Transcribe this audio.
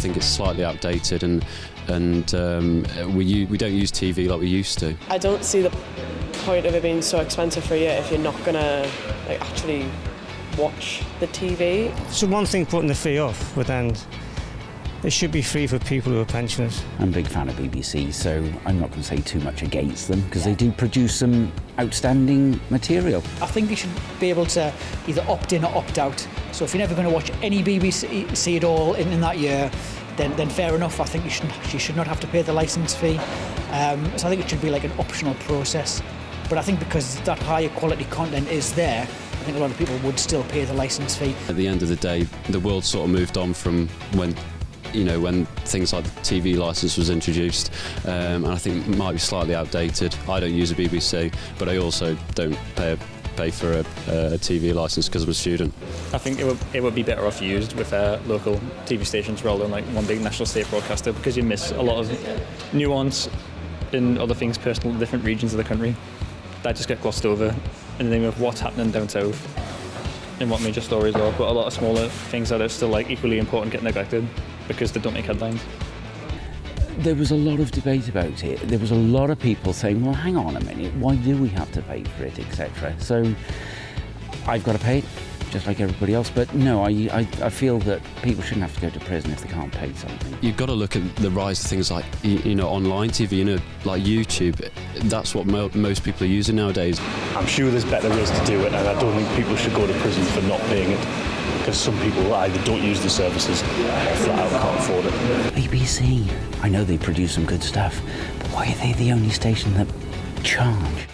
think it's slightly outdated, and we don't use TV like we used to. I don't see the point of it being so expensive for a year if you're not gonna actually watch the TV. So one thing putting the fee off, but then it should be free for people who are pensioners. I'm a big fan of BBC, so I'm not going to say too much against them, because they do produce some outstanding material. I think you should be able to either opt in or opt out. So if you're never going to watch any BBC at all in that year, then fair enough. I think you should not have to pay the licence fee. So I think it should be like an optional process. But I think because that higher quality content is there, I think a lot of people would still pay the licence fee. At the end of the day, the world sort of moved on from when things like the TV licence was introduced, and I think it might be slightly outdated. I don't use a BBC, but I also don't pay for a TV licence because I'm a student. I think it would be better off used with local TV stations rather than like one big national state broadcaster, because you miss a lot of nuance in other things personal to different regions of the country that just get glossed over in the name of what's happening down south and what major stories are, but a lot of smaller things that are still like equally important get neglected because they don't make headlines. There was a lot of debate about it. There was a lot of people saying, well, hang on a minute, why do we have to pay for it, etc. So I've got to pay it, just like everybody else. But no, I feel that people shouldn't have to go to prison if they can't pay something. You've got to look at the rise of things like, online TV, like YouTube. That's what most people are using nowadays. I'm sure there's better ways to do it, and I don't think people should go to prison for not paying it, because some people either don't use the services or flat out can't afford it. BBC, I know they produce some good stuff, but why are they the only station that charge?